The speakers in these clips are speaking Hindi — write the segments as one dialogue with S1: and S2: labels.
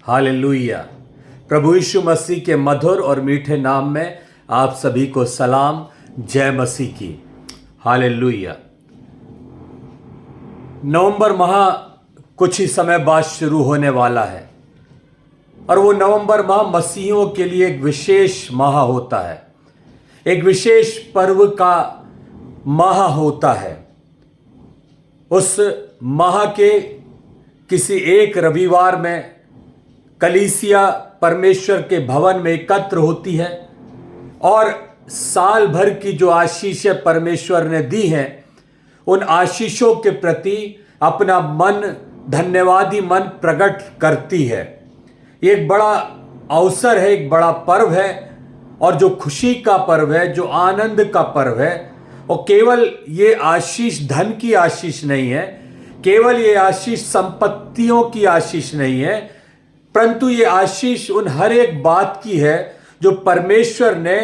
S1: हालेलुया। प्रभु यीशु मसीह के मधुर और मीठे नाम में आप सभी को सलाम, जय मसीह की। हालेलुया। नवंबर माह कुछ ही समय बाद शुरू होने वाला है और वो नवंबर माह मसीहियों के लिए एक विशेष माह होता है, एक विशेष पर्व का माह होता है। उस माह के किसी एक रविवार में कलीसिया परमेश्वर के भवन में एकत्र होती है और साल भर की जो आशीषें परमेश्वर ने दी हैं उन आशीषों के प्रति अपना धन्यवादी मन प्रकट करती है। ये एक बड़ा अवसर है, एक बड़ा पर्व है और जो खुशी का पर्व है, जो आनंद का पर्व है। और केवल ये आशीष धन की आशीष नहीं है, केवल ये आशीष संपत्तियों की आशीष नहीं है, परंतु ये आशीष उन हर एक बात की है जो परमेश्वर ने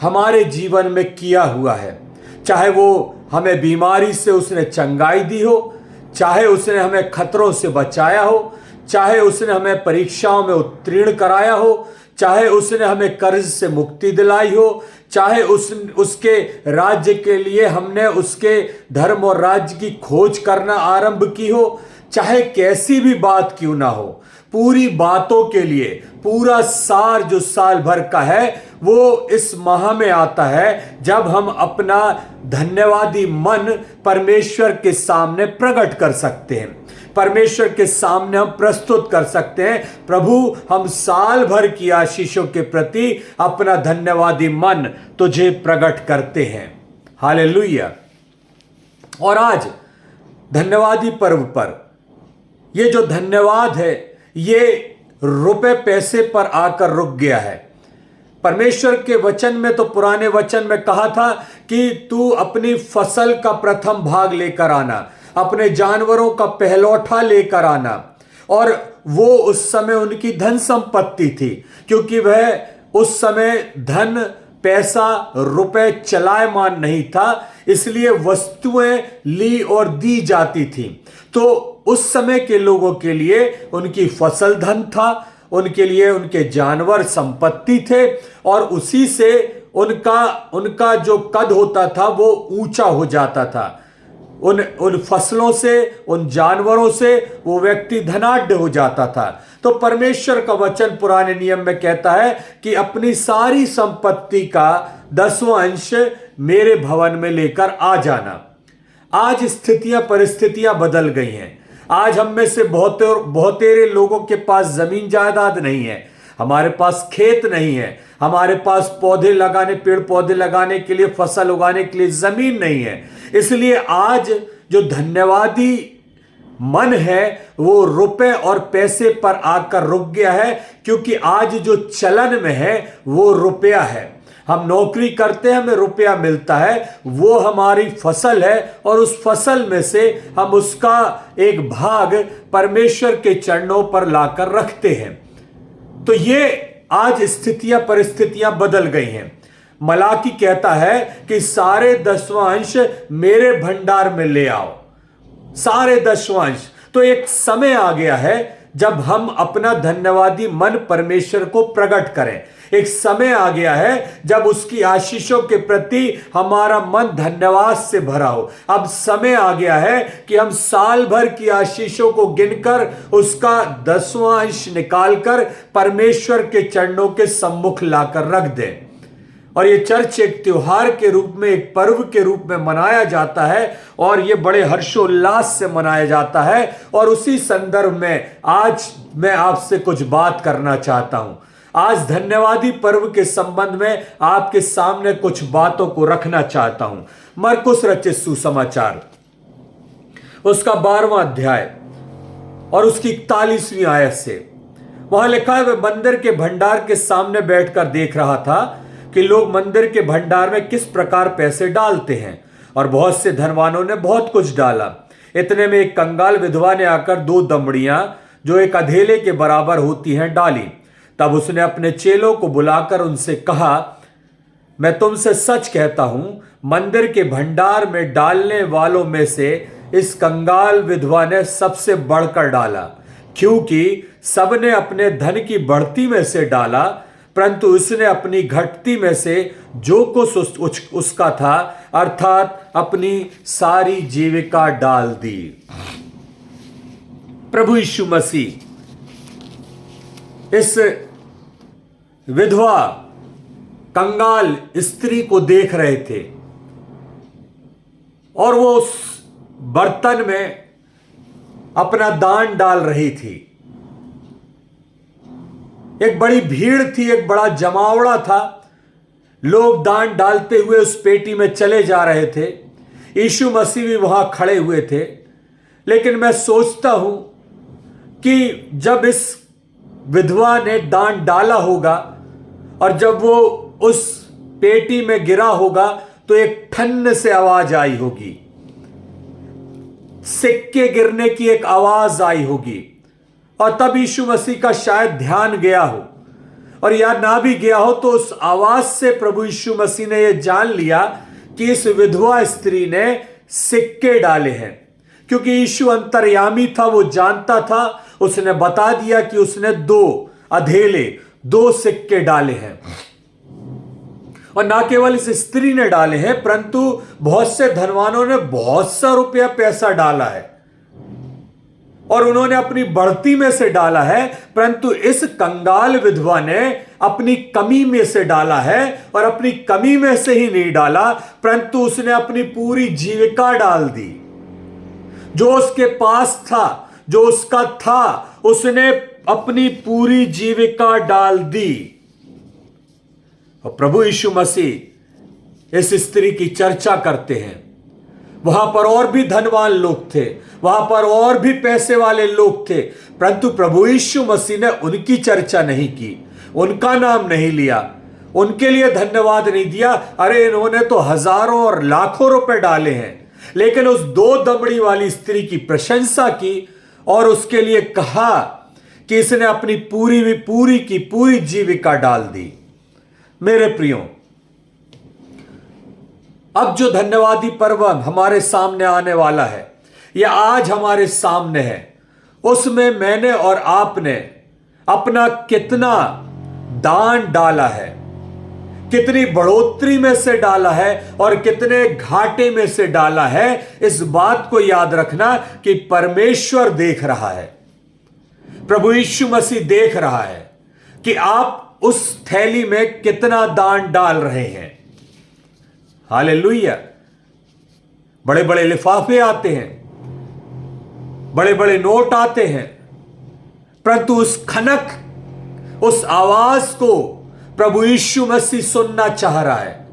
S1: हमारे जीवन में किया हुआ है। चाहे वो हमें बीमारी से उसने चंगाई दी हो, चाहे उसने हमें खतरों से बचाया हो, चाहे उसने हमें परीक्षाओं में उत्तीर्ण कराया हो, चाहे उसने हमें कर्ज से मुक्ति दिलाई हो, चाहे उसके राज्य के लिए हमने उसके धर्म और राज्य की खोज करना आरंभ की हो, चाहे कैसी भी बात क्यों ना हो, पूरी बातों के लिए पूरा सार जो साल भर का है वो इस माह में आता है जब हम अपना धन्यवादी मन परमेश्वर के सामने प्रकट कर सकते हैं, परमेश्वर के सामने हम प्रस्तुत कर सकते हैं। प्रभु, हम साल भर की आशीषों के प्रति अपना धन्यवादी मन तुझे प्रकट करते हैं। हालेलुया। और आज धन्यवादी पर्व पर ये जो धन्यवाद है ये रुपए पैसे पर आकर रुक गया है। परमेश्वर के वचन में तो पुराने वचन में कहा था कि तू अपनी फसल का प्रथम भाग लेकर आना, अपने जानवरों का पहलौठा लेकर आना। और वो उस समय उनकी धन संपत्ति थी, क्योंकि वह उस समय धन पैसा रुपए चलायमान नहीं था, इसलिए वस्तुएं ली और दी जाती थी। तो उस समय के लोगों के लिए उनकी फसल धन था, उनके लिए उनके जानवर संपत्ति थे और उसी से उनका जो कद होता था वो ऊंचा हो जाता था। उन फसलों से, उन जानवरों से वो व्यक्ति धनाढ्य हो जाता था। तो परमेश्वर का वचन पुराने नियम में कहता है कि अपनी सारी संपत्ति का 10वां अंश मेरे भवन में लेकर आ जाना। आज स्थितियां परिस्थितियां बदल गई हैं। आज हम में से बहुतेरे लोगों के पास जमीन जायदाद नहीं है, हमारे पास खेत नहीं है, हमारे पास पेड़ पौधे लगाने के लिए, फसल उगाने के लिए जमीन नहीं है। इसलिए आज जो धन्यवादी मन है वो रुपए और पैसे पर आकर रुक गया है, क्योंकि आज जो चलन में है वो रुपया है। हम नौकरी करते हैं, हमें रुपया मिलता है, वो हमारी फसल है और उस फसल में से हम उसका एक भाग परमेश्वर के चरणों पर लाकर रखते हैं। तो ये आज स्थितियां परिस्थितियां बदल गई हैं। मलाकी कहता है कि सारे 10वां अंश मेरे भंडार में ले आओ, सारे 10वां अंश। तो एक समय आ गया है जब हम अपना धन्यवादी मन परमेश्वर को प्रकट करें। एक समय आ गया है जब उसकी आशीषों के प्रति हमारा मन धन्यवाद से भरा हो। अब समय आ गया है कि हम साल भर की आशीषों को गिनकर उसका 10वां अंश निकालकर परमेश्वर के चरणों के सम्मुख लाकर रख दें। और ये चर्च एक त्योहार के रूप में, एक पर्व के रूप में मनाया जाता है और ये बड़े हर्षोल्लास से मनाया जाता है। और उसी संदर्भ में आज मैं आपसे कुछ बात करना चाहता हूं। आज धन्यवादी पर्व के संबंध में आपके सामने कुछ बातों को रखना चाहता हूं। मरकुस रचित सुसमाचार उसका 12वां अध्याय और उसकी 41वीं आयत से वहां लिखा है, वह मंदिर के भंडार के सामने बैठकर देख रहा था कि लोग मंदिर के भंडार में किस प्रकार पैसे डालते हैं, और बहुत से धनवानों ने बहुत कुछ डाला। इतने में एक कंगाल विधवा ने आकर 2 दमड़ियां जो एक अधेले के बराबर होती हैं डाली। तब उसने अपने चेलों को बुलाकर उनसे कहा, मैं तुमसे सच कहता हूं, मंदिर के भंडार में डालने वालों में से इस कंगाल विधवा ने सबसे बढ़कर डाला, क्योंकि सबने अपने धन की बढ़ती में से डाला, परंतु उसने अपनी घटती में से जो कुछ उसका था अर्थात अपनी सारी जीविका डाल दी। प्रभु यीशु मसीह इस विधवा कंगाल स्त्री को देख रहे थे और वो उस बर्तन में अपना दान डाल रही थी। एक बड़ी भीड़ थी, एक बड़ा जमावड़ा था, लोग दान डालते हुए उस पेटी में चले जा रहे थे। यीशु मसीह भी वहां खड़े हुए थे। लेकिन मैं सोचता हूं कि जब इस विधवा ने दान डाला होगा और जब वो उस पेटी में गिरा होगा तो एक ठन्न से आवाज आई होगी, सिक्के गिरने की एक आवाज आई होगी, और तब यीशु मसीह का शायद ध्यान गया हो, और या ना भी गया हो तो उस आवाज से प्रभु यीशु मसीह ने यह जान लिया कि इस विधवा स्त्री ने सिक्के डाले हैं। क्योंकि यीशु अंतर्यामी था, वो जानता था, उसने बता दिया कि उसने 2 सिक्के डाले हैं। और ना केवल इस स्त्री ने डाले हैं, परंतु बहुत से धनवानों ने बहुत सा रुपया पैसा डाला है और उन्होंने अपनी बढ़ती में से डाला है, परंतु इस कंगाल विधवा ने अपनी कमी में से डाला है, और अपनी कमी में से ही नहीं डाला, परंतु उसने अपनी पूरी जीविका डाल दी। जो उसके पास था, जो उसका था, उसने अपनी पूरी जीविका डाल दी। और प्रभु यीशु मसीह इस स्त्री की चर्चा करते हैं। वहां पर और भी धनवान लोग थे, वहां पर और भी पैसे वाले लोग थे, परंतु प्रभु यीशु मसीह ने उनकी चर्चा नहीं की, उनका नाम नहीं लिया, उनके लिए धन्यवाद नहीं दिया। अरे इन्होंने तो हजारों और लाखों रुपए डाले हैं, लेकिन उस 2 दमड़ी वाली स्त्री की प्रशंसा की और उसके लिए कहा कि इसने अपनी पूरी जीविका डाल दी। मेरे प्रियो, अब जो धन्यवादी पर्व हमारे सामने आने वाला है, यह आज हमारे सामने है, उसमें मैंने और आपने अपना कितना दान डाला है, कितनी बढ़ोतरी में से डाला है और कितने घाटे में से डाला है। इस बात को याद रखना कि परमेश्वर देख रहा है, प्रभु यीशु मसीह देख रहा है कि आप उस थैली में कितना दान डाल रहे हैं। हालेलुया। बड़े बड़े लिफाफे आते हैं, बड़े बड़े नोट आते हैं, परंतु उस खनक, उस आवाज को प्रभु यीशु मसीह सुनना चाह रहा है,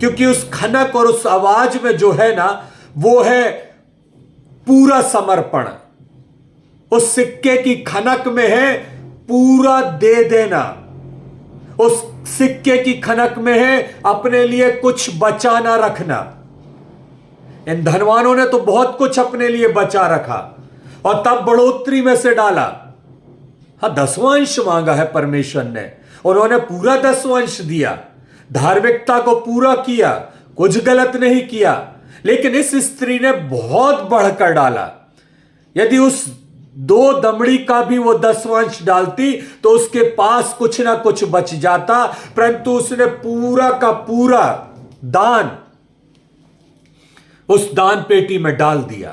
S1: क्योंकि उस खनक और उस आवाज में जो है ना, वो है पूरा समर्पण। उस सिक्के की खनक में है पूरा दे देना, उस सिक्के की खनक में है अपने लिए कुछ बचा ना रखना। इन धनवानों ने तो बहुत कुछ अपने लिए बचा रखा और तब बढ़ोतरी में से डाला। हाँ, 10वां अंश मांगा है परमेश्वर ने, उन्होंने पूरा 10वां अंश दिया, धार्मिकता को पूरा किया, कुछ गलत नहीं किया, लेकिन इस स्त्री ने बहुत बढ़कर डाला। यदि उस 2 दमड़ी का भी वो 10वां अंश डालती तो उसके पास कुछ ना कुछ बच जाता, परंतु उसने पूरा का पूरा दान उस दान पेटी में डाल दिया।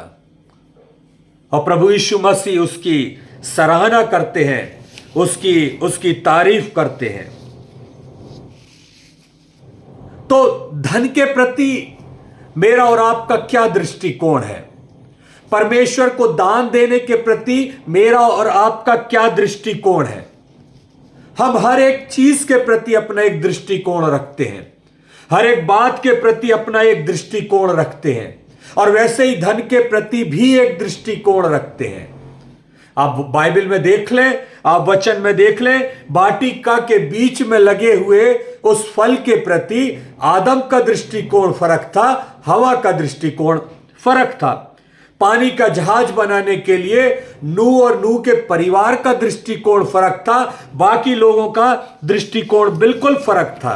S1: और प्रभु यीशु मसीह उसकी सराहना करते हैं, उसकी तारीफ करते हैं। तो धन के प्रति मेरा और आपका क्या दृष्टिकोण है? परमेश्वर को दान देने के प्रति मेरा और आपका क्या दृष्टिकोण है? हम हर एक चीज के प्रति अपना एक दृष्टिकोण रखते हैं, हर एक बात के प्रति अपना एक दृष्टिकोण रखते हैं, और वैसे ही धन के प्रति भी एक दृष्टिकोण रखते हैं। आप बाइबल में देख लें, आप वचन में देख लें, वाटिका के बीच में लगे हुए उस फल के प्रति आदम का दृष्टिकोण फर्क था, हवा का दृष्टिकोण फर्क था। पानी का जहाज बनाने के लिए नूह और नूह के परिवार का दृष्टिकोण फर्क था, बाकी लोगों का दृष्टिकोण बिल्कुल फर्क था।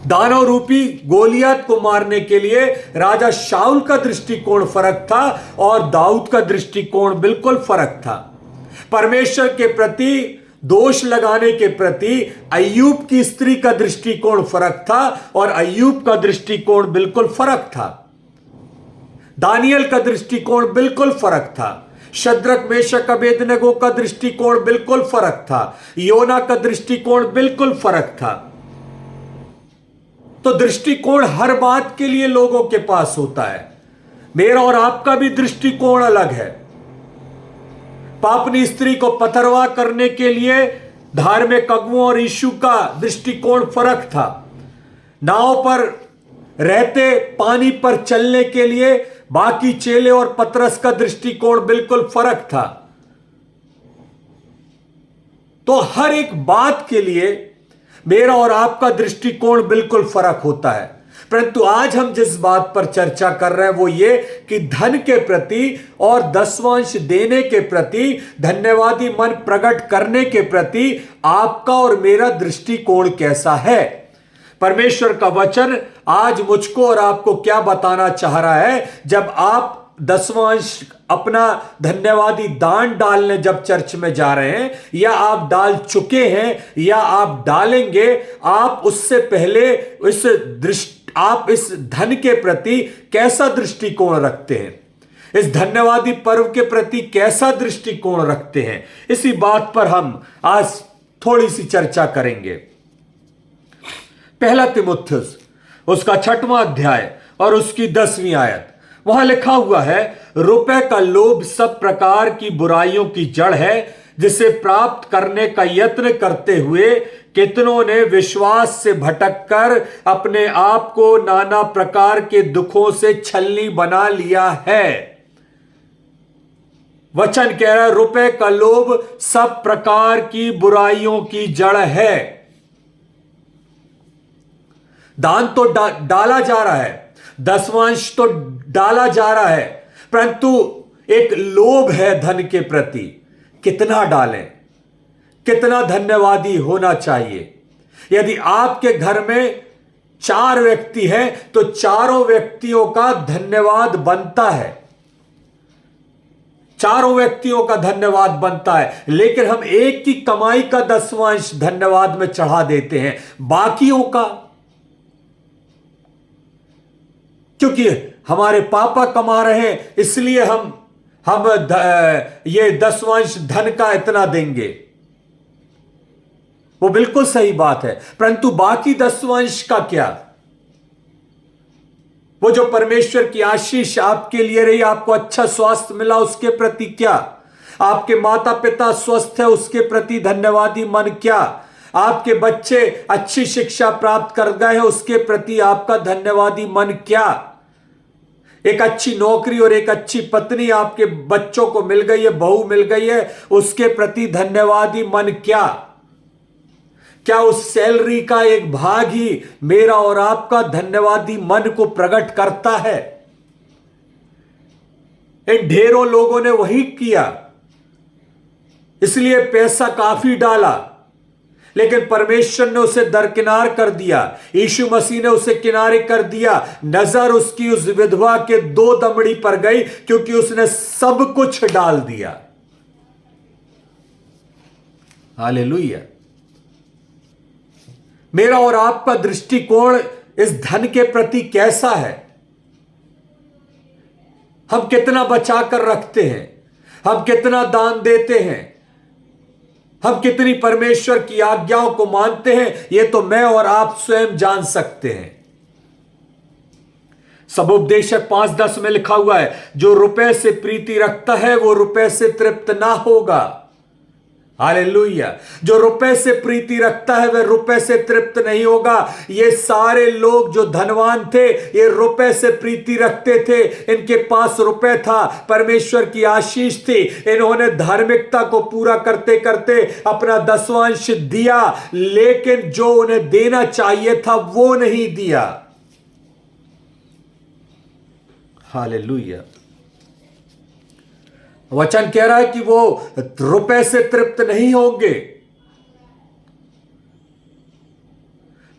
S1: दानव रूपी गोलियत को मारने के लिए राजा शाऊल का दृष्टिकोण फर्क था और दाऊद का दृष्टिकोण बिल्कुल फर्क था। परमेश्वर के प्रति दोष लगाने के प्रति अय्यूब की स्त्री का दृष्टिकोण फर्क था और अय्यूब का दृष्टिकोण बिल्कुल फर्क था। दानियल का दृष्टिकोण बिल्कुल फर्क था। शद्रक मेशक अबेदनगो का दृष्टिकोण बिल्कुल फर्क था। योना का दृष्टिकोण बिल्कुल फर्क था। तो दृष्टिकोण हर बात के लिए लोगों के पास होता है। मेरा और आपका भी दृष्टिकोण अलग है। पापनी स्त्री को पथरवा करने के लिए धार्मिक अगुओं और यीशु का दृष्टिकोण फर्क था। नाव पर रहते पानी पर चलने के लिए बाकी चेले और पतरस का दृष्टिकोण बिल्कुल फर्क था। तो हर एक बात के लिए मेरा और आपका दृष्टिकोण बिल्कुल फर्क होता है। परंतु आज हम जिस बात पर चर्चा कर रहे हैं वो ये कि धन के प्रति और दसवांश देने के प्रति, धन्यवादी मन प्रकट करने के प्रति आपका और मेरा दृष्टिकोण कैसा है। परमेश्वर का वचन आज मुझको और आपको क्या बताना चाह रहा है। जब आप दसवांश अपना धन्यवादी दान डालने जब चर्च में जा रहे हैं या आप डाल चुके हैं या आप डालेंगे, आप उससे पहले आप इस धन के प्रति कैसा दृष्टिकोण रखते हैं, इस धन्यवादी पर्व के प्रति कैसा दृष्टिकोण रखते हैं, इसी बात पर हम आज थोड़ी सी चर्चा करेंगे। पहला तीमुथियुस उसका 6वां अध्याय और उसकी 10वीं आयत, वहां लिखा हुआ है, रुपए का लोभ सब प्रकार की बुराइयों की जड़ है, जिसे प्राप्त करने का यत्न करते हुए कितनों ने विश्वास से भटककर अपने आप को नाना प्रकार के दुखों से छलनी बना लिया है। वचन कह रहा है रुपए का लोभ सब प्रकार की बुराइयों की जड़ है। दान तो डाला जा रहा है, दसवांश तो डाला जा रहा है, परंतु एक लोभ है धन के प्रति। कितना डालें, कितना धन्यवादी होना चाहिए। यदि आपके घर में 4 व्यक्ति हैं तो चारों व्यक्तियों का धन्यवाद बनता है, चारों व्यक्तियों का धन्यवाद बनता है। लेकिन हम एक की कमाई का दसवांश धन्यवाद में चढ़ा देते हैं, बाकियों का, क्योंकि हमारे पापा कमा रहे हैं इसलिए हम ये दसवांश धन का इतना देंगे। वो बिल्कुल सही बात है, परंतु बाकी दसवांश का क्या? वो जो परमेश्वर की आशीष आपके लिए रही, आपको अच्छा स्वास्थ्य मिला उसके प्रति क्या? आपके माता पिता स्वस्थ है उसके प्रति धन्यवादी मन क्या? आपके बच्चे अच्छी शिक्षा प्राप्त कर गए हैं उसके प्रति आपका धन्यवादी मन क्या? एक अच्छी नौकरी और एक अच्छी पत्नी आपके बच्चों को मिल गई है, बहू मिल गई है, उसके प्रति धन्यवादी मन क्या? क्या उस सैलरी का एक भाग ही मेरा और आपका धन्यवादी मन को प्रकट करता है? इन ढेरों लोगों ने वही किया, इसलिए पैसा काफी डाला, लेकिन परमेश्वर ने उसे दरकिनार कर दिया। यीशु मसीह ने उसे किनारे कर दिया। नजर उसकी उस विधवा के 2 दमड़ी पर गई क्योंकि उसने सब कुछ डाल दिया। हालेलुया। मेरा और आपका दृष्टिकोण इस धन के प्रति कैसा है? हम कितना बचा कर रखते हैं, हम कितना दान देते हैं, हम कितनी परमेश्वर की आज्ञाओं को मानते हैं, यह तो मैं और आप स्वयं जान सकते हैं। सबोपदेशक 5:10 में लिखा हुआ है, जो रुपए से प्रीति रखता है वो रुपए से तृप्त ना होगा। हालेलुया। जो रुपए से प्रीति रखता है वह रुपए से तृप्त नहीं होगा। ये सारे लोग जो धनवान थे ये रुपए से प्रीति रखते थे, इनके पास रुपए था, परमेश्वर की आशीष थी, इन्होंने धार्मिकता को पूरा करते करते अपना दसवांश दिया, लेकिन जो उन्हें देना चाहिए था वो नहीं दिया। हालेलुया। वचन कह रहा है कि वो रुपए से तृप्त नहीं होंगे।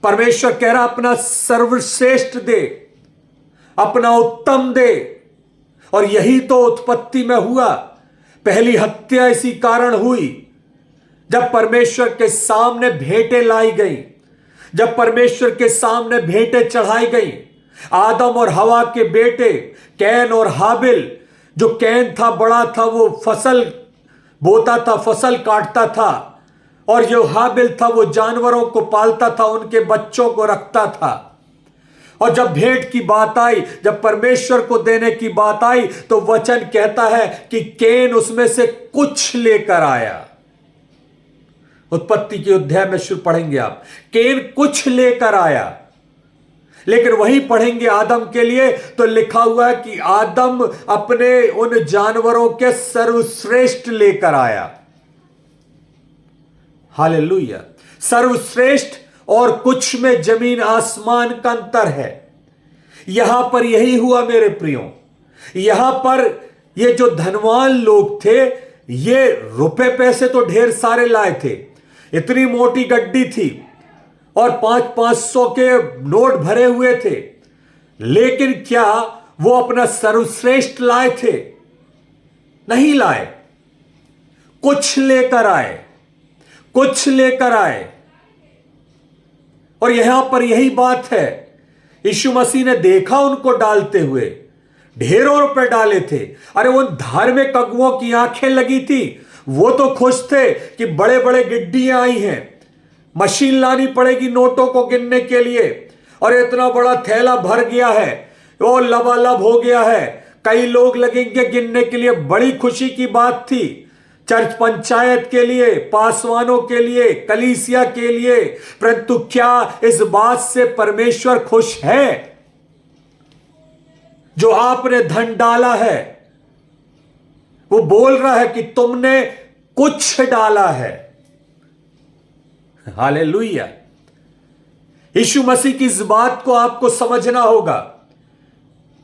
S1: परमेश्वर कह रहा अपना सर्वश्रेष्ठ दे, अपना उत्तम दे। और यही तो उत्पत्ति में हुआ। पहली हत्या इसी कारण हुई, जब परमेश्वर के सामने भेंटें लाई गई, जब परमेश्वर के सामने भेंटें चढ़ाई गई। आदम और हवा के बेटे कैन और हाबिल, जो कैन था बड़ा था, वो फसल बोता था, फसल काटता था, और जो हाबिल था वो जानवरों को पालता था, उनके बच्चों को रखता था। और जब भेंट की बात आई, जब परमेश्वर को देने की बात आई, तो वचन कहता है कि कैन उसमें से कुछ लेकर आया। उत्पत्ति के अध्याय में शुरू पढ़ेंगे आप, कैन कुछ लेकर आया। लेकिन वही पढ़ेंगे आदम के लिए, तो लिखा हुआ है कि आदम अपने उन जानवरों के सर्वश्रेष्ठ लेकर आया। हालेलुया। सर्वश्रेष्ठ और कुछ में जमीन आसमान का अंतर है। यहां पर यही हुआ मेरे प्रियो। यहां पर ये जो धनवान लोग थे, ये रुपए पैसे तो ढेर सारे लाए थे, इतनी मोटी गड्डी थी और 500 के नोट भरे हुए थे। लेकिन क्या वो अपना सर्वश्रेष्ठ लाए थे? नहीं लाए। कुछ लेकर आए, कुछ लेकर आए। और यहां पर यही बात है। यीशु मसीह ने देखा उनको डालते हुए, ढेरों रुपए डाले थे। अरे उन धार्मिक अगुओं की आंखें लगी थी, वो तो खुश थे कि बड़े बड़े गिड्डियां आई हैं, मशीन लानी पड़ेगी नोटों को गिनने के लिए, और इतना बड़ा थैला भर गया है, वो लबालब हो गया है, कई लोग लगेंगे गिनने के लिए। बड़ी खुशी की बात थी, चर्च पंचायत के लिए, पासवानों के लिए, कलीसिया के लिए। परंतु क्या इस बात से परमेश्वर खुश है? जो आपने धन डाला है, वो बोल रहा है कि तुमने कुछ डाला है। हालेलुया। यीशु मसीह की इस बात को आपको समझना होगा।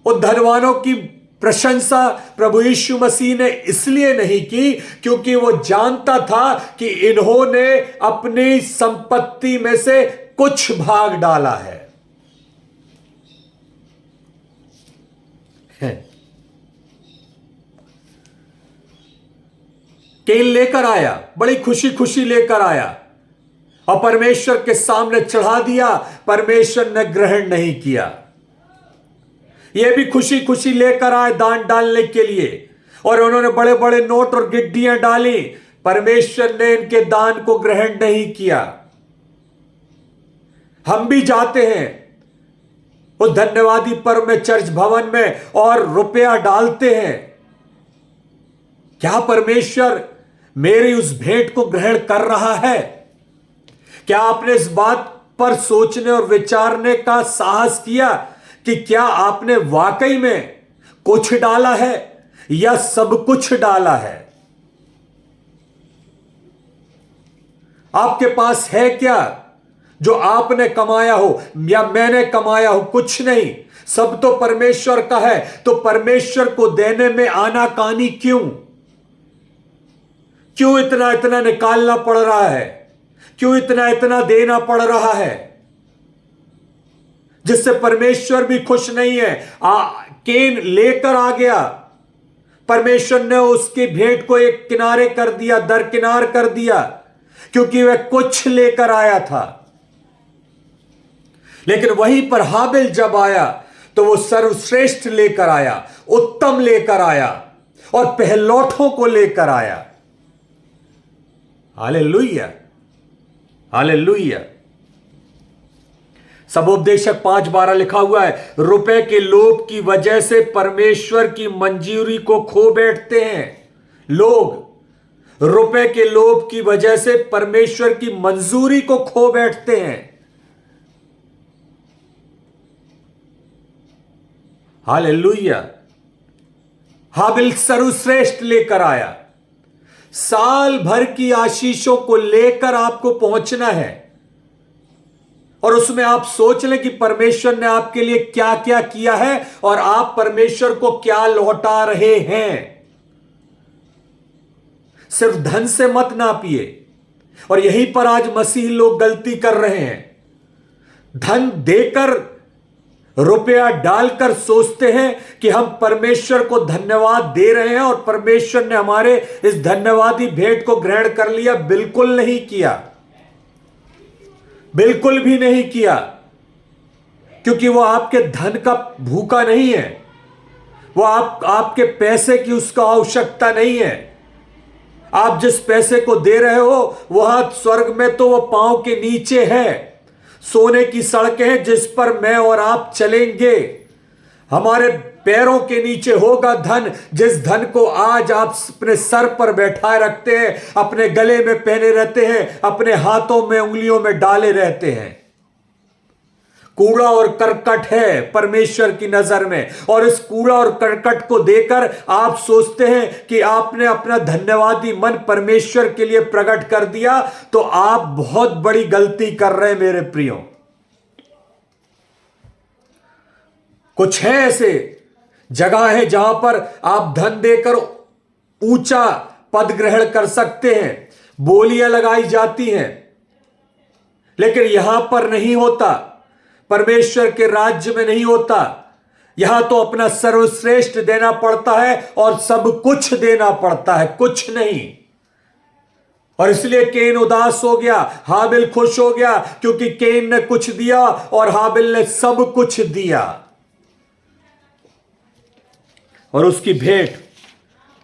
S1: उन धनवानों की प्रशंसा प्रभु यीशु मसीह ने इसलिए नहीं की क्योंकि वो जानता था कि इन्होंने अपनी संपत्ति में से कुछ भाग डाला है। केन लेकर आया, बड़ी खुशी खुशी लेकर आया और परमेश्वर के सामने चढ़ा दिया। परमेश्वर ने ग्रहण नहीं किया। यह भी खुशी खुशी लेकर आए दान डालने के लिए, और उन्होंने बड़े बड़े नोट और गिड्डियां डाली। परमेश्वर ने इनके दान को ग्रहण नहीं किया। हम भी जाते हैं उस धन्यवादी पर्व में, चर्च भवन में, और रुपया डालते हैं। क्या परमेश्वर मेरी उस भेंट को ग्रहण कर रहा है? क्या आपने इस बात पर सोचने और विचारने का साहस किया कि क्या आपने वाकई में कुछ डाला है या सब कुछ डाला है? आपके पास है क्या जो आपने कमाया हो या मैंने कमाया हो? कुछ नहीं, सब तो परमेश्वर का है। तो परमेश्वर को देने में आनाकानी क्यों? क्यों इतना इतना निकालना पड़ रहा है? क्यों इतना इतना देना पड़ रहा है, जिससे परमेश्वर भी खुश नहीं है? केन लेकर आ गया, परमेश्वर ने उसकी भेंट को एक किनारे कर दिया, दरकिनार कर दिया, क्योंकि वह कुछ लेकर आया था। लेकिन वहीं पर हाबिल जब आया तो वो सर्वश्रेष्ठ लेकर आया, उत्तम लेकर आया और पहलौठों को लेकर आया। Hallelujah, hallelujah. सबोपदेशक 5:12 लिखा हुआ है, रुपए के लोभ की वजह से परमेश्वर की मंजूरी को खो बैठते हैं। लोग रुपए के लोभ की वजह से परमेश्वर की मंजूरी को खो बैठते हैं। हालेलुया। हाबिल सर्वश्रेष्ठ लेकर आया। साल भर की आशीषों को लेकर आपको पहुंचना है, और उसमें आप सोच लें कि परमेश्वर ने आपके लिए क्या क्या किया है और आप परमेश्वर को क्या लौटा रहे हैं। सिर्फ धन से मत नापिए। और यहीं पर आज मसीह लोग गलती कर रहे हैं। धन देकर, रुपया डालकर सोचते हैं कि हम परमेश्वर को धन्यवाद दे रहे हैं और परमेश्वर ने हमारे इस धन्यवादी भेंट को ग्रहण कर लिया। बिल्कुल नहीं किया, बिल्कुल भी नहीं किया, क्योंकि वो आपके धन का भूखा नहीं है, वो आपके पैसे की उसका आवश्यकता नहीं है। आप जिस पैसे को दे रहे हो वह स्वर्ग में तो वह पांव के नीचे है। सोने की सड़कें हैं जिस पर मैं और आप चलेंगे। हमारे पैरों के नीचे होगा धन, जिस धन को आज आप अपने सर पर बैठाए रखते हैं, अपने गले में पहने रहते हैं, अपने हाथों में उंगलियों में डाले रहते हैं। कूड़ा और करकट है परमेश्वर की नजर में, और इस कूड़ा और करकट को देकर आप सोचते हैं कि आपने अपना धन्यवादी मन परमेश्वर के लिए प्रकट कर दिया, तो आप बहुत बड़ी गलती कर रहे हैं मेरे प्रियो। कुछ है ऐसे जगह है जहां पर आप धन देकर ऊंचा पद ग्रहण कर सकते हैं, बोलियां लगाई जाती हैं, लेकिन यहां पर नहीं होता, परमेश्वर के राज्य में नहीं होता। यहां तो अपना सर्वश्रेष्ठ देना पड़ता है और सब कुछ देना पड़ता है, कुछ नहीं। और इसलिए केन उदास हो गया, हाबिल खुश हो गया, क्योंकि केन ने कुछ दिया और हाबिल ने सब कुछ दिया, और उसकी भेंट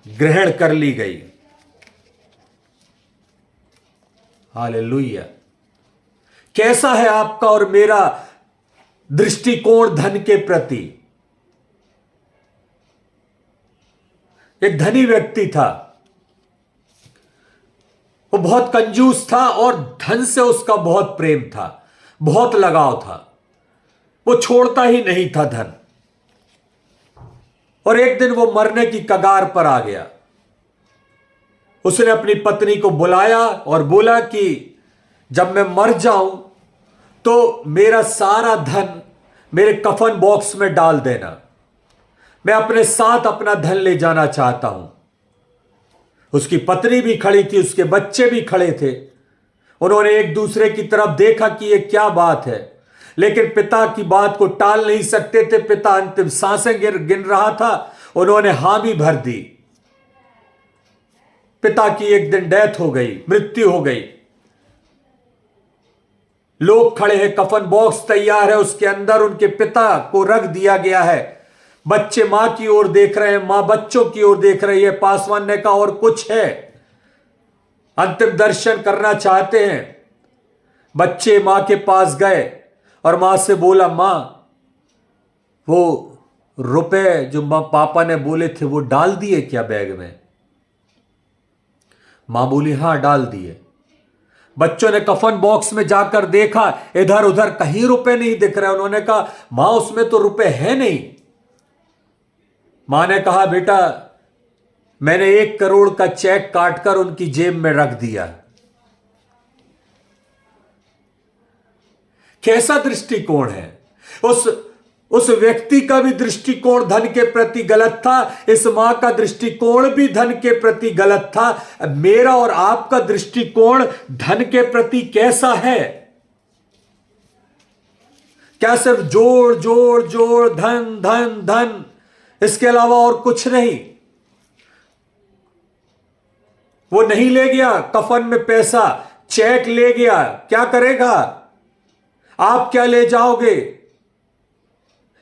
S1: ग्रहण कर ली गई। हालेलुया। कैसा है आपका और मेरा दृष्टिकोण धन के प्रति? एक धनी व्यक्ति था, वो बहुत कंजूस था और धन से उसका बहुत प्रेम था, बहुत लगाव था, वो छोड़ता ही नहीं था धन। और एक दिन वो मरने की कगार पर आ गया। उसने अपनी पत्नी को बुलाया और बोला कि जब मैं मर जाऊं तो मेरा सारा धन मेरे कफन बॉक्स में डाल देना, मैं अपने साथ अपना धन ले जाना चाहता हूं। उसकी पत्नी भी खड़ी थी, उसके बच्चे भी खड़े थे। उन्होंने एक दूसरे की तरफ देखा कि यह क्या बात है, लेकिन पिता की बात को टाल नहीं सकते थे। पिता अंतिम सांसें गिन रहा था, उन्होंने हामी भर दी। पिता की एक दिन डेथ हो गई, मृत्यु हो गई। लोग खड़े हैं, कफन बॉक्स तैयार है, उसके अंदर उनके पिता को रख दिया गया है। बच्चे मां की ओर देख रहे हैं, मां बच्चों की ओर देख रही है। पासवान ने कहा और कुछ है, अंतिम दर्शन करना चाहते हैं। बच्चे मां के पास गए और मां से बोला, मां वो रुपए जो मां पापा ने बोले थे वो डाल दिए क्या बैग में? मां बोली, हां डाल दिए। बच्चों ने कफन बॉक्स में जाकर देखा, इधर उधर कहीं रुपए नहीं दिख रहे। उन्होंने कहा, मां उसमें तो रुपए है नहीं। मां ने कहा, बेटा मैंने 1 करोड़ का चेक काटकर उनकी जेब में रख दिया। कैसा दृष्टिकोण है? उस व्यक्ति का भी दृष्टिकोण धन के प्रति गलत था, इस मां का दृष्टिकोण भी धन के प्रति गलत था। मेरा और आपका दृष्टिकोण धन के प्रति कैसा है? क्या सिर्फ जोड़ जोड़ जोड़, धन धन धन, इसके अलावा और कुछ नहीं? वो नहीं ले गया कफन में पैसा, चेक ले गया, क्या करेगा? आप क्या ले जाओगे?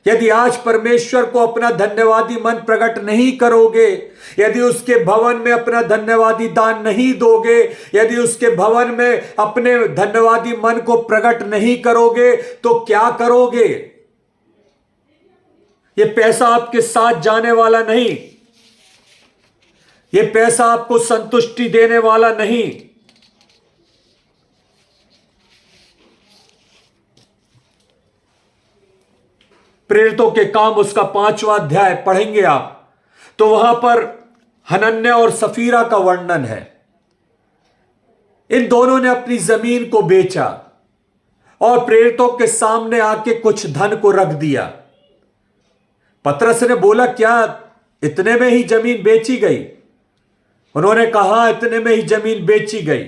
S1: यदि आज परमेश्वर को अपना धन्यवादी मन प्रकट नहीं करोगे, यदि उसके भवन में अपना धन्यवादी दान नहीं दोगे, यदि उसके भवन में अपने धन्यवादी मन को प्रकट नहीं करोगे, तो क्या करोगे? यह पैसा आपके साथ जाने वाला नहीं, यह पैसा आपको संतुष्टि देने वाला नहीं। प्रेरितों के काम उसका 5वां अध्याय पढ़ेंगे आप, तो वहां पर हनन्याह और सफीरा का वर्णन है। इन दोनों ने अपनी जमीन को बेचा और प्रेरितों के सामने आके कुछ धन को रख दिया। पतरस ने बोला, क्या इतने में ही जमीन बेची गई? उन्होंने कहा, इतने में ही जमीन बेची गई।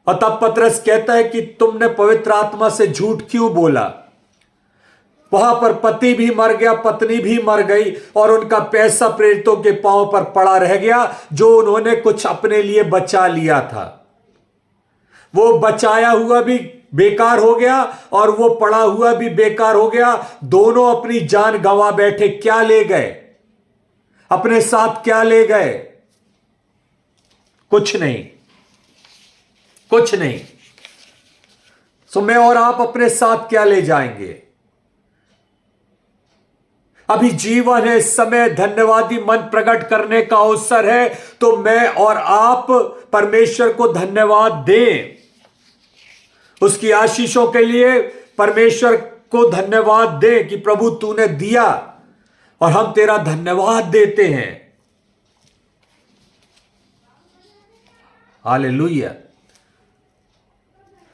S1: और तब पतरस कहता है कि तुमने पवित्र आत्मा से झूठ क्यों बोला। वहां पर पति भी मर गया, पत्नी भी मर गई और उनका पैसा प्रेरितों के पांव पर पड़ा रह गया, जो उन्होंने कुछ अपने लिए बचा लिया था। वो बचाया हुआ भी बेकार हो गया और वो पड़ा हुआ भी बेकार हो गया। दोनों अपनी जान गंवा बैठे। क्या ले गए अपने साथ? क्या ले गए? कुछ नहीं, कुछ नहीं। सो मैं और आप अपने साथ क्या ले जाएंगे? अभी जीवन है, इस समय धन्यवादी मन प्रकट करने का अवसर है। तो मैं और आप परमेश्वर को धन्यवाद दें, उसकी आशीषों के लिए परमेश्वर को धन्यवाद दें कि प्रभु तूने दिया और हम तेरा धन्यवाद देते हैं। हालेलुया।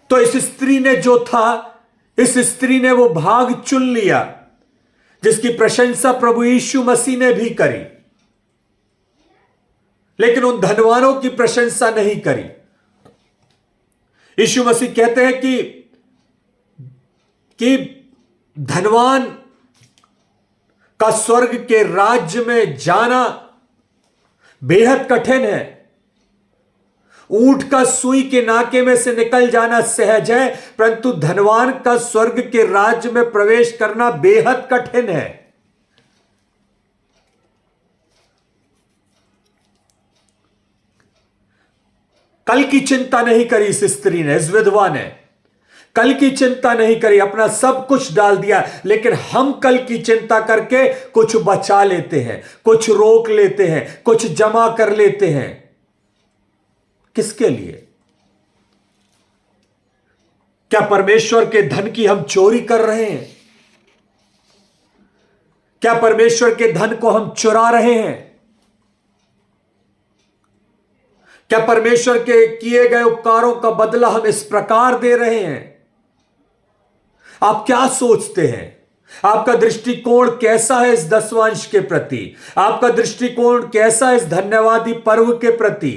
S1: तो इस स्त्री ने जो था, इस स्त्री ने वो भाग चुन लिया जिसकी प्रशंसा प्रभु यीशु मसीह ने भी करी, लेकिन उन धनवानों की प्रशंसा नहीं करी। यीशु मसीह कहते हैं कि धनवान का स्वर्ग के राज्य में जाना बेहद कठिन है। ऊंट का सुई के नाके में से निकल जाना सहज है, परंतु धनवान का स्वर्ग के राज्य में प्रवेश करना बेहद कठिन है। कल की चिंता नहीं करी इस स्त्री ने, इस विधवा ने कल की चिंता नहीं करी, अपना सब कुछ डाल दिया। लेकिन हम कल की चिंता करके कुछ बचा लेते हैं, कुछ रोक लेते हैं, कुछ जमा कर लेते हैं। किसके लिए? क्या परमेश्वर के धन की हम चोरी कर रहे हैं? क्या परमेश्वर के धन को हम चुरा रहे हैं? क्या परमेश्वर के किए गए उपकारों का बदला हम इस प्रकार दे रहे हैं? आप क्या सोचते हैं? आपका दृष्टिकोण कैसा है इस दसवांश के प्रति? आपका दृष्टिकोण कैसा है इस धन्यवादी पर्व के प्रति?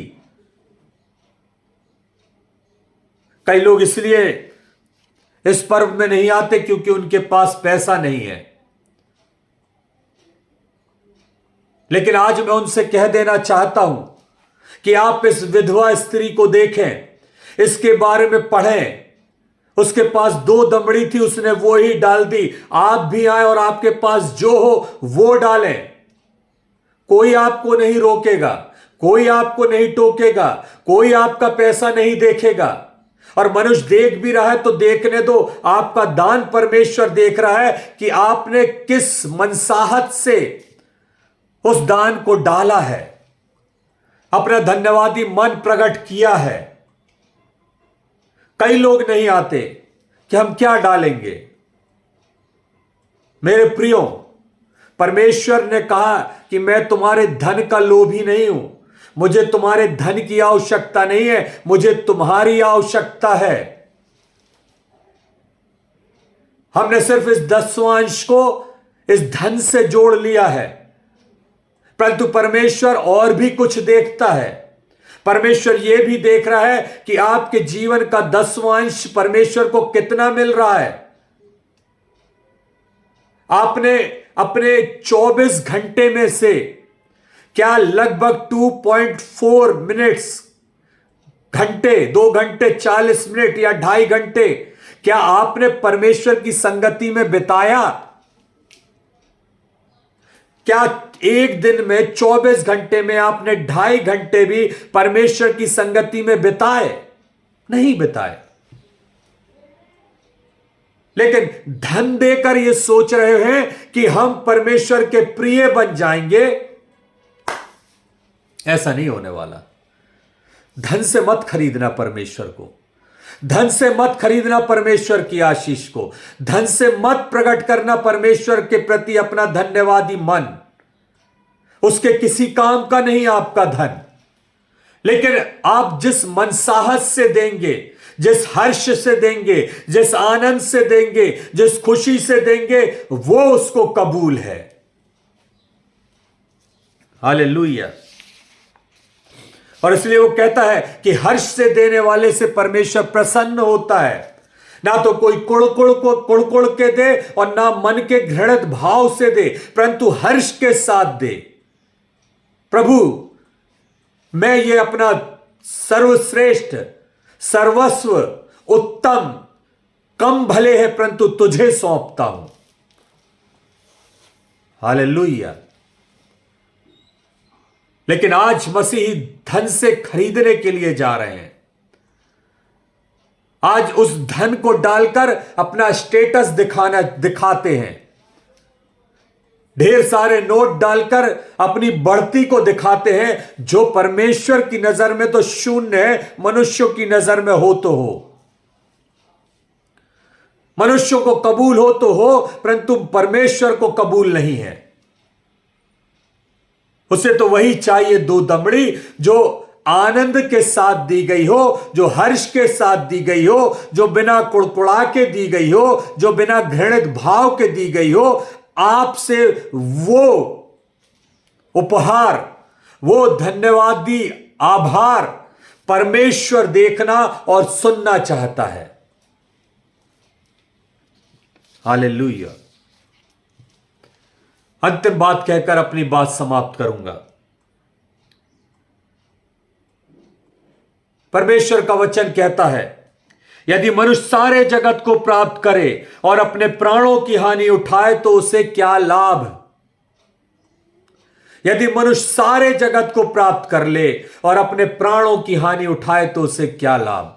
S1: कई लोग इसलिए इस पर्व में नहीं आते क्योंकि उनके पास पैसा नहीं है। लेकिन आज मैं उनसे कह देना चाहता हूं कि आप इस विधवा स्त्री को देखें, इसके बारे में पढ़ें। उसके पास 2 दमड़ी थी, उसने वो ही डाल दी। आप भी आए और आपके पास जो हो वो डालें। कोई आपको नहीं रोकेगा, कोई आपको नहीं टोकेगा, कोई आपका पैसा नहीं देखेगा। और मनुष्य देख भी रहा है तो देखने दो, आपका दान परमेश्वर देख रहा है कि आपने किस मनसाहत से उस दान को डाला है, अपना धन्यवादी मन प्रकट किया है। कई लोग नहीं आते कि हम क्या डालेंगे। मेरे प्रियो, परमेश्वर ने कहा कि मैं तुम्हारे धन का लोभी नहीं हूं, मुझे तुम्हारे धन की आवश्यकता नहीं है, मुझे तुम्हारी आवश्यकता है। हमने सिर्फ इस दसवांश को इस धन से जोड़ लिया है, परंतु परमेश्वर और भी कुछ देखता है। परमेश्वर यह भी देख रहा है कि आपके जीवन का दसवांश परमेश्वर को कितना मिल रहा है। आपने अपने 24 घंटे में से क्या लगभग 2.4 मिनट्स, घंटे, 2 घंटे 40 मिनट या 2.5 घंटे क्या आपने परमेश्वर की संगति में बिताया? क्या एक दिन में 24 घंटे में आपने 2.5 घंटे भी परमेश्वर की संगति में बिताए? नहीं बिताए। लेकिन धन देकर यह सोच रहे हैं कि हम परमेश्वर के प्रिय बन जाएंगे। ऐसा नहीं होने वाला। धन से मत खरीदना परमेश्वर को, धन से मत खरीदना परमेश्वर की आशीष को, धन से मत प्रकट करना परमेश्वर के प्रति अपना धन्यवादी मन। उसके किसी काम का नहीं आपका धन। लेकिन आप जिस मनसाहत से देंगे, जिस हर्ष से देंगे, जिस आनंद से देंगे, जिस खुशी से देंगे, वो उसको कबूल है। हालेलुया। और इसलिए वो कहता है कि हर्ष से देने वाले से परमेश्वर प्रसन्न होता है। ना तो कोई कुड़ के दे और ना मन के घृणित भाव से दे, परंतु हर्ष के साथ दे। प्रभु, मैं ये अपना सर्वश्रेष्ठ, सर्वस्व, उत्तम, कम भले है परंतु तुझे सौंपता हूं। हालेलुया। लेकिन आज मसीही धन से खरीदने के लिए जा रहे हैं। आज उस धन को डालकर अपना स्टेटस दिखाते हैं। ढेर सारे नोट डालकर अपनी बढ़ती को दिखाते हैं, जो परमेश्वर की नजर में तो शून्य है, मनुष्यों की नजर में हो तो हो। मनुष्यों को कबूल हो तो हो, परंतु परमेश्वर को कबूल नहीं है। उसे तो वही चाहिए, दो दमड़ी जो आनंद के साथ दी गई हो, जो हर्ष के साथ दी गई हो, जो बिना कुड़कुड़ा के दी गई हो, जो बिना घृणित भाव के दी गई हो। आपसे वो उपहार, वो धन्यवादी आभार परमेश्वर देखना और सुनना चाहता है। हालेलुया। अंतिम बात कहकर अपनी बात समाप्त करूंगा। परमेश्वर का वचन कहता है, यदि मनुष्य सारे जगत को प्राप्त करे और अपने प्राणों की हानि उठाए तो उसे क्या लाभ। यदि मनुष्य सारे जगत को प्राप्त कर ले और अपने प्राणों की हानि उठाए तो उसे क्या लाभ।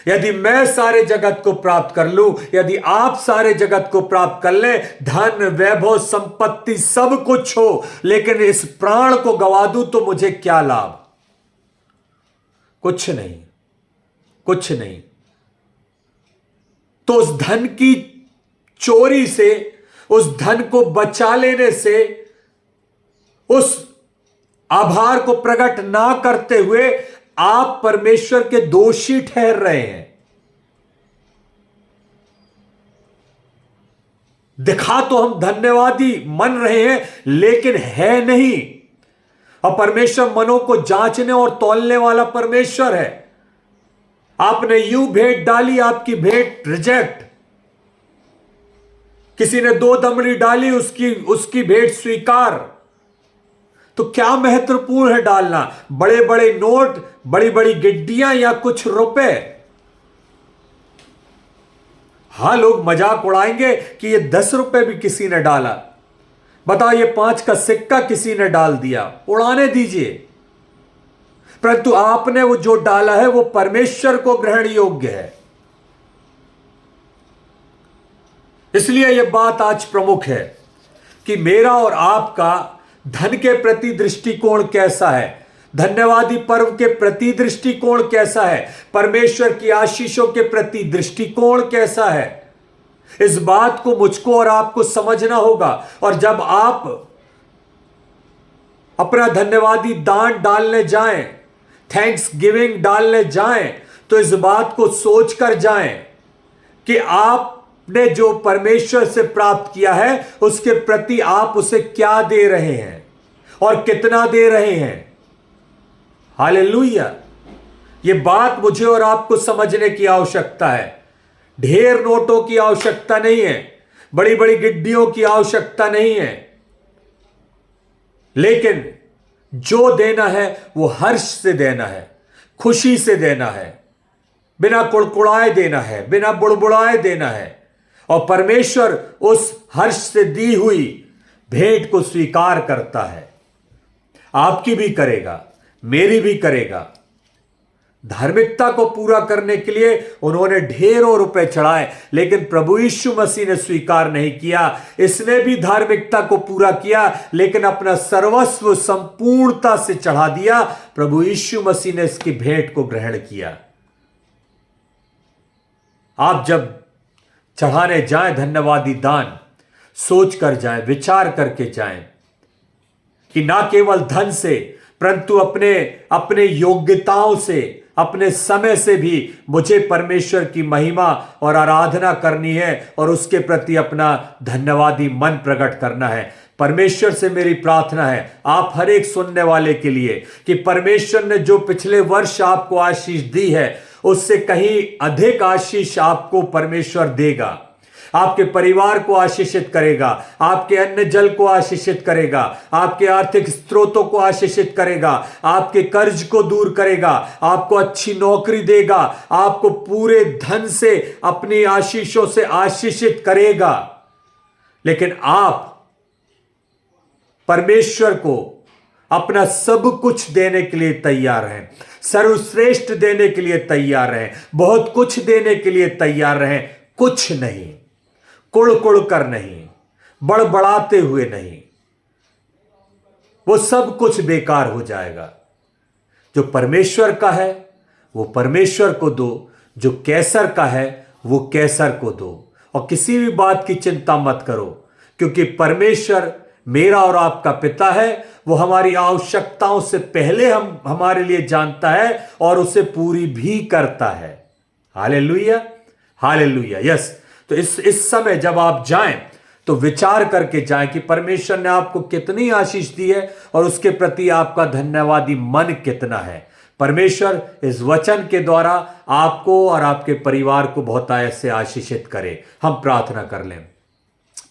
S1: यदि मैं सारे जगत को प्राप्त कर लूं, यदि आप सारे जगत को प्राप्त कर ले, धन, वैभव, संपत्ति सब कुछ हो, लेकिन इस प्राण को गवा दूं तो मुझे क्या लाभ। कुछ नहीं, कुछ नहीं। तो उस धन की चोरी से, उस धन को बचा लेने से, उस आभार को प्रकट ना करते हुए आप परमेश्वर के दोषी ठहर रहे हैं। दिखा तो हम धन्यवादी मन रहे हैं, लेकिन है नहीं। और परमेश्वर मनों को जांचने और तौलने वाला परमेश्वर है। आपने यूं भेंट डाली, आपकी भेंट रिजेक्ट। किसी ने दो दमड़ी डाली, उसकी भेंट स्वीकार। तो क्या महत्वपूर्ण है डालना, बड़े बड़े नोट, बड़ी बड़ी गिड्डियां या कुछ रुपए। हां, लोग मजाक उड़ाएंगे कि ये 10 रुपए भी किसी ने डाला। बताओ, ये 5 का सिक्का किसी ने डाल दिया, उड़ाने दीजिए। परंतु आपने वो जो डाला है वो परमेश्वर को ग्रहण योग्य है। इसलिए यह बात आज प्रमुख है कि मेरा और आपका धन के प्रति दृष्टिकोण कैसा है, धन्यवादी पर्व के प्रति दृष्टिकोण कैसा है, परमेश्वर की आशीषों के प्रति दृष्टिकोण कैसा है। इस बात को मुझको और आपको समझना होगा। और जब आप अपना धन्यवादी दान डालने जाएं, थैंक्स गिविंग डालने जाएं, तो इस बात को सोचकर जाएं कि आपने जो परमेश्वर से प्राप्त किया है उसके प्रति आप उसे क्या दे रहे हैं और कितना दे रहे हैं। हालेलुया। ये बात मुझे और आपको समझने की आवश्यकता है। ढेर नोटों की आवश्यकता नहीं है, बड़ी बड़ी गिड्डियों की आवश्यकता नहीं है, लेकिन जो देना है वो हर्ष से देना है, खुशी से देना है, बिना कुड़कुड़ाए देना है, बिना बुड़बुड़ाए देना है। और परमेश्वर उस हर्ष से दी हुई भेंट को स्वीकार करता है। आपकी भी करेगा, मेरी भी करेगा। धार्मिकता को पूरा करने के लिए उन्होंने ढेरों रुपए चढ़ाए, लेकिन प्रभु यीशु मसीह ने स्वीकार नहीं किया। इसने भी धार्मिकता को पूरा किया, लेकिन अपना सर्वस्व संपूर्णता से चढ़ा दिया। प्रभु यीशु मसीह ने इसकी भेंट को ग्रहण किया। आप जब चढ़ाने जाएं धन्यवादी दान, सोच कर जाएं, विचार करके जाएं कि ना केवल धन से, परंतु अपने योग्यताओं से, अपने समय से भी मुझे परमेश्वर की महिमा और आराधना करनी है और उसके प्रति अपना धन्यवादी मन प्रकट करना है। परमेश्वर से मेरी प्रार्थना है आप हर एक सुनने वाले के लिए कि परमेश्वर ने जो पिछले वर्ष आपको आशीष दी है उससे कहीं अधिक आशीष आपको परमेश्वर देगा। आपके परिवार को आशीषित करेगा, आपके अन्न जल को आशीषित करेगा, आपके आर्थिक स्रोतों को आशीषित करेगा, आपके कर्ज को दूर करेगा, आपको अच्छी नौकरी देगा, आपको पूरे धन से अपनी आशीषों से आशीषित करेगा। लेकिन आप परमेश्वर को अपना सब कुछ देने के लिए तैयार हैं, सर्वश्रेष्ठ देने के लिए तैयार हैं, बहुत कुछ देने के लिए तैयार हैं, कुछ नहीं, कुड़ कुड़ कर नहीं, बड़बड़ाते हुए नहीं, वो सब कुछ बेकार हो जाएगा। जो परमेश्वर का है वो परमेश्वर को दो, जो कैसर का है वो कैसर को दो, और किसी भी बात की चिंता मत करो, क्योंकि परमेश्वर मेरा और आपका पिता है। वो हमारी आवश्यकताओं से पहले हमारे लिए जानता है और उसे पूरी भी करता है। Hallelujah, hallelujah, yes. तो इस समय जब आप जाएं तो विचार करके जाएं कि परमेश्वर ने आपको कितनी आशीष दी है और उसके प्रति आपका धन्यवादी मन कितना है। परमेश्वर इस वचन के द्वारा आपको और आपके परिवार को बहुतायत से आशीषित करे। हम प्रार्थना कर लें।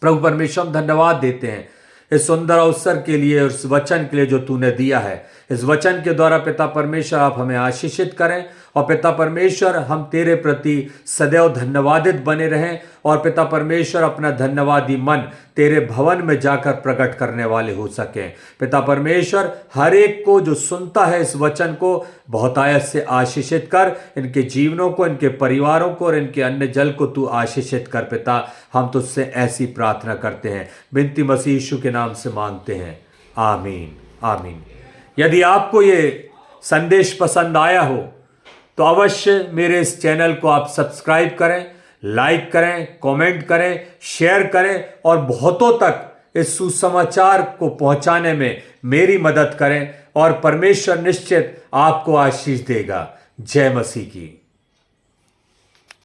S1: प्रभु परमेश्वर, हम धन्यवाद देते हैं इस सुंदर अवसर के लिए और इस वचन के लिए जो तूने दिया है। इस वचन के द्वारा पिता परमेश्वर आप हमें आशीषित करें, और पिता परमेश्वर हम तेरे प्रति सदैव धन्यवादित बने रहें, और पिता परमेश्वर अपना धन्यवादी मन तेरे भवन में जाकर प्रकट करने वाले हो सकें। पिता परमेश्वर हर एक को जो सुनता है इस वचन को बहुतायत से आशीषित कर, इनके जीवनों को, इनके परिवारों को और इनके अन्न जल को तू आशीषित कर। पिता हम तुझसे ऐसी प्रार्थना करते हैं, बिनती मसीह यीशु के नाम से मांगते हैं, आमीन, आमीन। यदि आपको ये संदेश पसंद आया हो तो अवश्य मेरे इस चैनल को आप सब्सक्राइब करें, लाइक करें, कमेंट करें, शेयर करें और बहुतों तक इस सुसमाचार को पहुंचाने में मेरी मदद करें, और परमेश्वर निश्चित आपको आशीष देगा। जय मसीह की।